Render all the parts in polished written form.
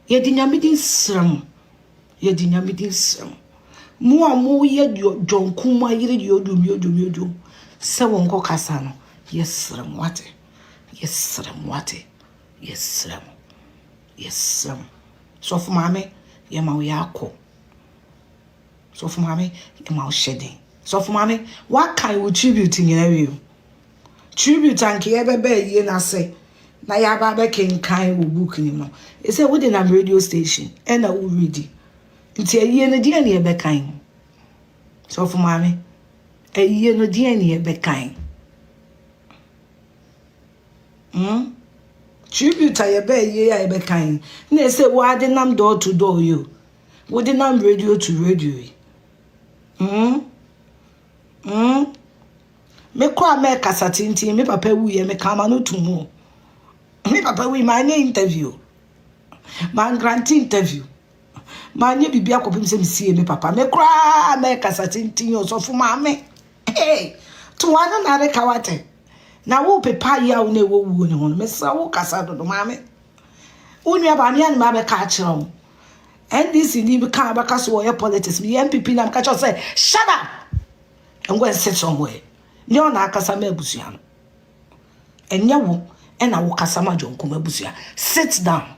Ye di nyame din sram. Ye di nyame din sram. Mo a mo ye John Kumah yire yodum. Se wonko kasa no. Yes sram wate. Yes sram wate. Yes sram. Yes sram. So for mame ye ma we akọ. So for mame ye ma shedding. So for mame what kind of tribute in you? Tribute and ke bebe ye na say na ya ba be kan wo book ni no. E say we dey na radio station and na wo ready. Nti ye no dia na ye be kan. So for mame ye no dia na ye be kan. Tribute ye be ye be kan. Na say we dey nam door to door you. We dey nam radio to radio. Me kwa me kasatinti me papa wu ye me kama no tumu. Me papa wu ma nye interview. Man grant interview. Man nye bibi akopim se msie me papa. Me kwa me kasatinti yo so fu ma me. Hey, to wana na re kawate. Na wo pepa ya wo na wo wu ne ho. Me sa wo kasa do ma me. Unu aba ne an ma be ka kire wo. NDC ni be ka ba kaso wo ye politics. Me MPP na ka cho say shut up. And go and sit somewhere. Nyo na akasa ma abusua no. Enya wo e na wo kasa ma John Kumah abusua. Sit down.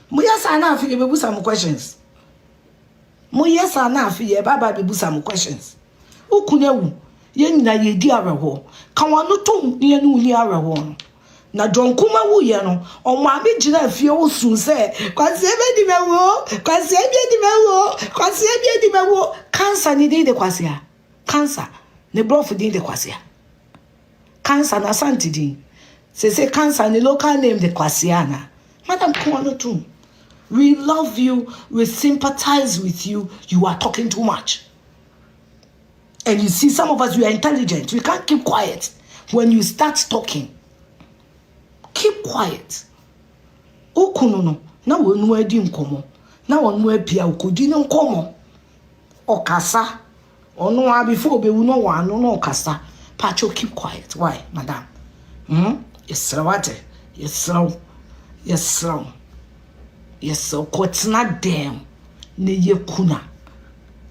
Mo yesa na afi ye bebu some questions. Mo yesa na afi ye baba bebu some questions. Ukunya wu ye nyina ye di areho. Kan wano to ye no ni areho. Na John Kumah wu ye no o ma be gina afie wo sun se kwase be di mewo kwase be di mewo kwase be di mewo cancer ni dey de kwase a cancer ne brofu dey de kwase a cancer na santi din say cancer ni local name de kwase a na madam Kumah too. We love you, we sympathize with you. You are talking too much. And you see, some of us, we are intelligent. We can't keep quiet. When you start talking, keep quiet. Okunono, na wonu edi nkomo. Na wonu epia ukodi ne nkomo. Okasa. Ono a before be no wano no okasa. Pacho, keep quiet. Why, madam? Yes, what? Yes, sir. Yes, sir. Yes, so kwatna dem ne ye kuna.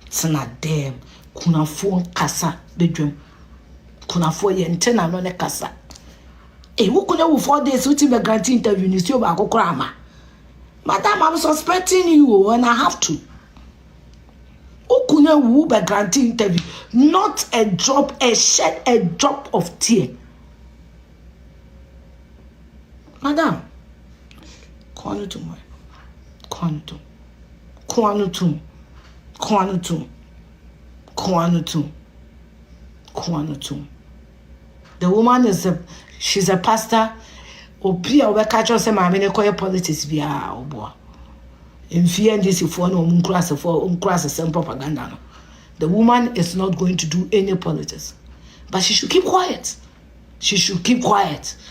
Tsna dem kuna fo kasa bedwem. Kuna fo ye ntena no ne kasa. Wo kuna wo 4 days uti be grant interview ni sio ba kokora ama. Madam, I'm suspecting you and I have to. Ukuna wo be grant interview, not a drop, shed a drop of tear. Madam, Kwanu to my Kwanu to. The woman she's a pastor. Opia we catch us ma me ne koye politics bia obo. Enfie ndisi fo na omunkrase some propaganda no. The woman is not going to do any politics. But she should keep quiet. She should keep quiet.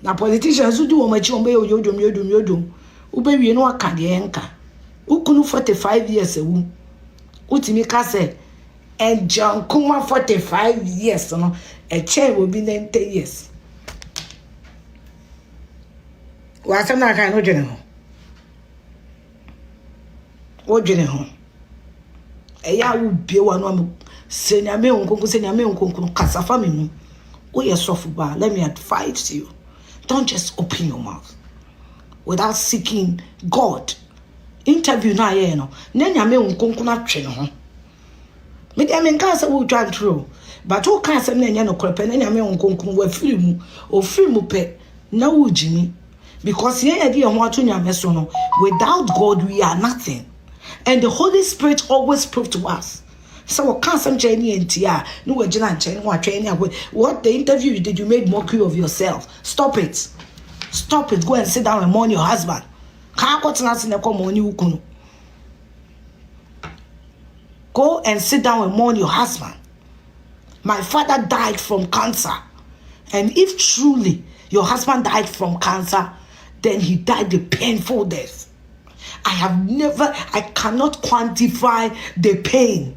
Na politicians who do omachi ombe yodum. Ube wie no aka de enka. Ukunu 45 years ewu. Utimi ka say and John Kumah 45 years no. A chair will be 90 years. What's na kan no dwene ho. O dwene ho. Eya wo bie wa no senyame onkonko kasafa me mu. O ye sofu ba, let me advise you. Don't just open your mouth without seeking God. Interview na ye no. Na nyame onkonko na twe no ho. Me dey men kan say wo twan true. But who can't say na no krepe na nyame onkonko wa firi mu pe na wo jimi. Because ye dey ho ato nyame so no. Without God we are nothing. And the Holy Spirit always proved to us. So what can't some journey and tia no we jina nchen wa training what the interview you did, you made mockery of yourself. Stop it. Go and sit down and mourn your husband. Go and sit down and mourn your husband. My father died from cancer. And if truly your husband died from cancer, then he died a painful death. I cannot quantify the pain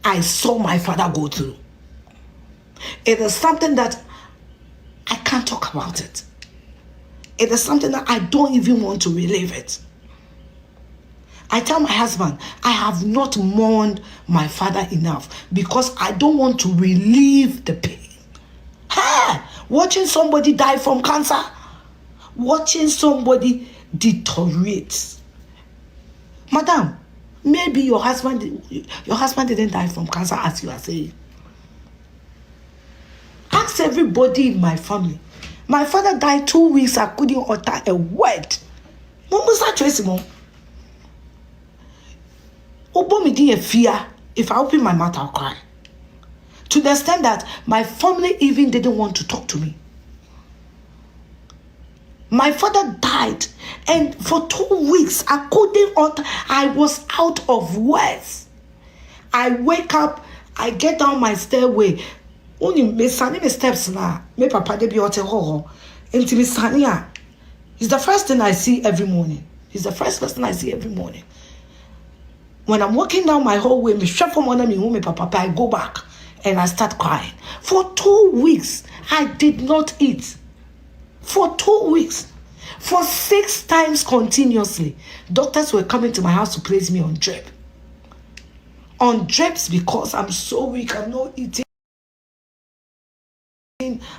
I saw my father go through. It is something that I can't talk about it. It is something that I don't even want to relive it. I tell my husband, I have not mourned my father enough because I don't want to relieve the pain. Hey, watching somebody die from cancer, watching somebody deteriorate. Madam, maybe your husband didn't die from cancer as you are saying. Ask everybody in my family. My father died 2 weeks. I couldn't utter a word. Fear. If I open my mouth, I'll cry. To the extent that my family even didn't want to talk to me. My father died, and for 2 weeks, I was out of words. I wake up, I get down my stairway. Only me steps now. Me papa de bi ote ho. Enti me sania. He's the first thing I see every morning. He's the first person I see every morning. When I'm walking down my hallway, me shop from under me home, me papa, I go back and I start crying. For 2 weeks, I did not eat. For 2 weeks. For 6 times continuously, doctors were coming to my house to place me on drip. On drips because I'm so weak, I'm not eating.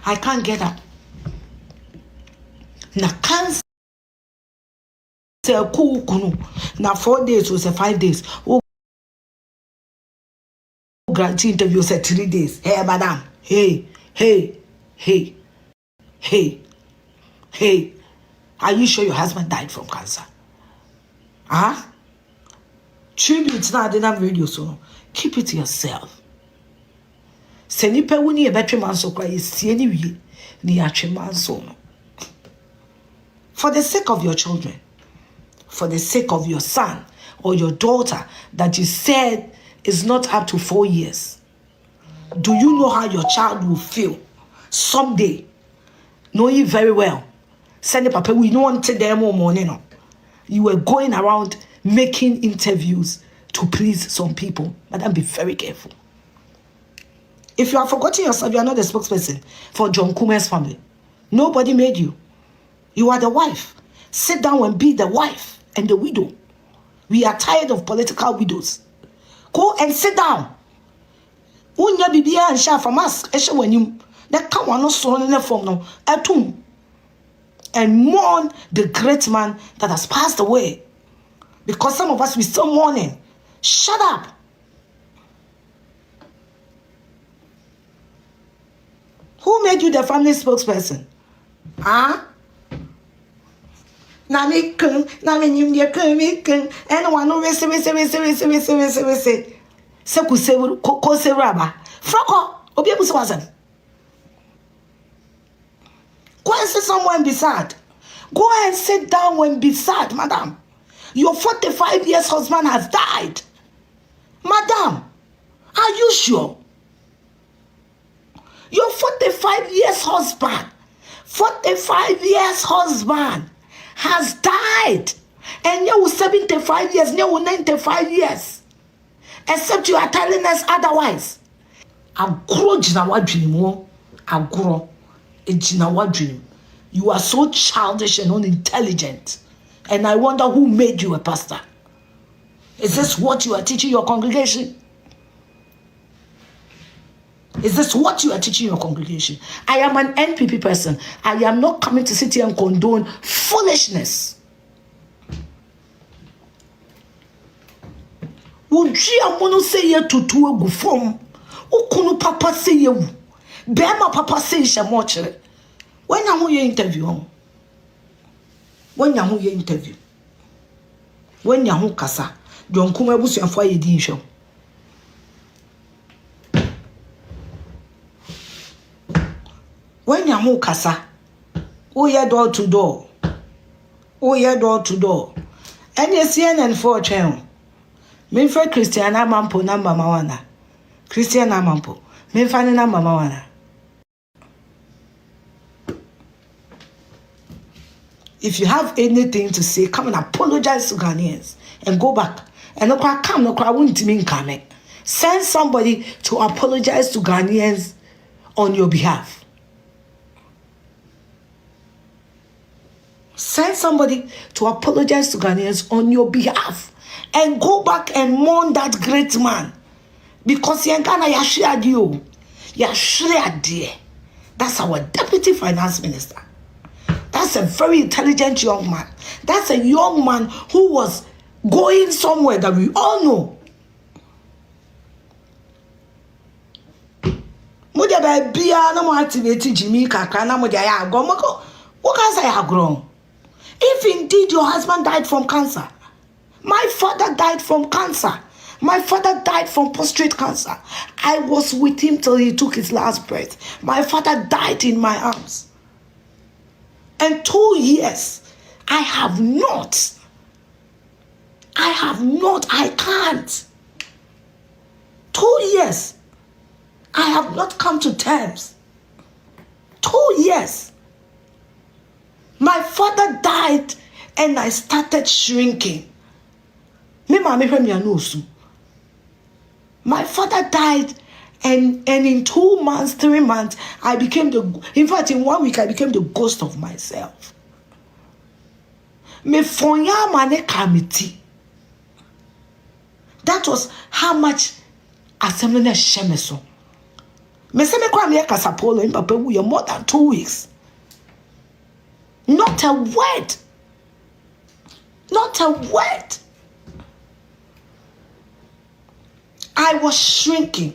I can't get up. Na cancer na 4 days was 5 days. Oh, grant interview said 3 days. Hey, madam. Hey. Are you sure your husband died from cancer? Huh? Tributes now didn't have radio, so keep it to yourself. Senipe wuni e betwe manso kwa yesi eniwie ni atwe manso no. For the sake of your children, for the sake of your son or your daughter that you said is not up to 4 years, do you know how your child will feel someday? Know you very well. Send the papa, we don't want to them more morning. No. You were going around making interviews to please some people. Madam, be very careful. If you have forgotten yourself, you are not the spokesperson for John Kumah's family. Nobody made you. You are the wife. Sit down and be the wife and the widow. We are tired of political widows. Go and sit down. Unya bibia and share from us. Eshe when you that come on no son in the form no atum. And mourn the great man that has passed away. Because some of us, we still mourning. Shut up. Who made you the family spokesperson? Huh? Nami kun, nami nyumye kun, anyone no we say. Se ko se raba. Froko, obi ebuso wasan. Go and sit somewhere and be sad. Go and sit down and be sad, madam. Your 45 years husband has died. Madam, are you sure? Your 45 years husband has died. And you 75 years, you 95 years. Except you are telling us otherwise. Agro jina wadwini agro. You are so childish and unintelligent. And I wonder who made you a pastor. Is this what you are teaching your congregation? Is this what you are teaching your congregation? I am an NPP person. I am not coming to sit here and condone foolishness. Would you say ye to egu form? Ukunu papa say ye. Bema papa say shamoche. When you your interview, when you your interview, when you kasa, John Kumah busu afwa ye di show. When you kasa, oh yeah door to door, and you CNN for channel. Me for Christiana Mampo number mawana, Christiana Mampo, me fani number mawana. If you have anything to say, come and apologize to Ghanaians and go back. And no cry come, no cry won't mean come. Send somebody to apologize to Ghanaians on your behalf. Send somebody to apologize to Ghanaians on your behalf and go back and mourn that great man. Because in Ghana, you shared you. You shared there. That's our deputy finance minister. That's a very intelligent young man. That's a young man who was going somewhere that we all know. Mudia ba bia na mo activate Jimmy Kaka na mudia ya agomako. What can say have grown? If indeed your husband died from cancer, my father died from cancer. My father died from prostate cancer. I was with him till he took his last breath. My father died in my arms. And 2 years, I can't. 2 years, I have not come to terms. 2 years. My father died and I started shrinking. My father died and in 2 months, 3 months, I became in 1 week, I became the ghost of myself. That was how much assembly shemeso. Me se me kwa me kasapolo in papa we more than 2 weeks. Not a word. Not a word. I was shrinking.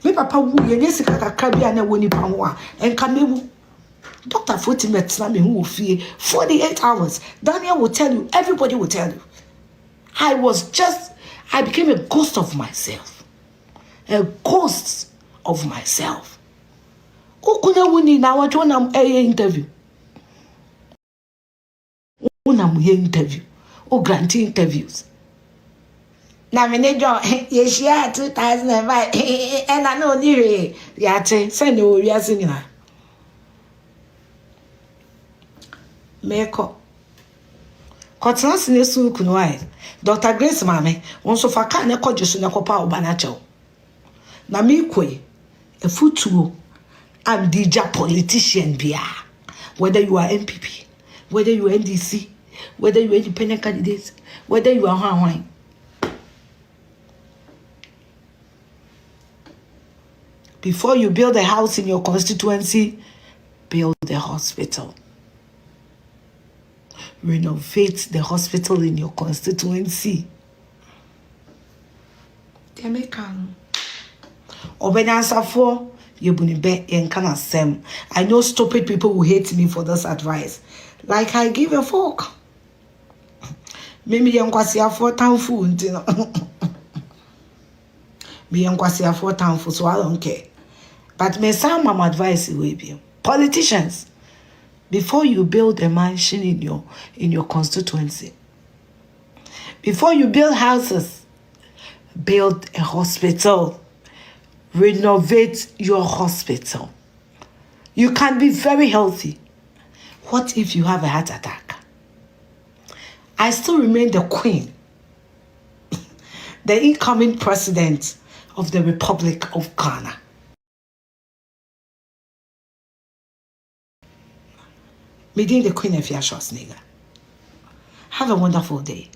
Me papa wu ye nyesi kakaka bia na woni pa ho a enka mewu. Dr. Fotimet na me hu ofie 48 hours. Daniel will tell you, everybody will tell you. I became a ghost of myself. A ghost of myself. Ukuna wuni na wacho na interview. Una mu interview. O grant interviews. Na manager ye share 2005 and I know ni yate send o wiase nyina. Meko. Kotnas ne su kunwai. Dr. Grace Mame, won so fa ka ne kojesu ne kopa obana chew. Na me kwe a futuo I'm DJ politician bia. Whether you are MPP, whether you are NDC, whether you are independent candidates, whether you are Hawaiian. Before you build a house in your constituency, build a hospital. Renovate the hospital in your constituency. I know stupid people who hate me for this advice. Like I give a fuck. Maybe I'm quasi for town food, you know. Me am quasi for town food, so I don't care. But me some my advice will be politicians. Before you build a mansion in your constituency, before you build houses, build a hospital. Renovate your hospital. You can be very healthy. What if you have a heart attack? I still remain the queen, the incoming president of the Republic of Ghana. Meeting the Queen Afia Schwarzenegger. Have a wonderful day.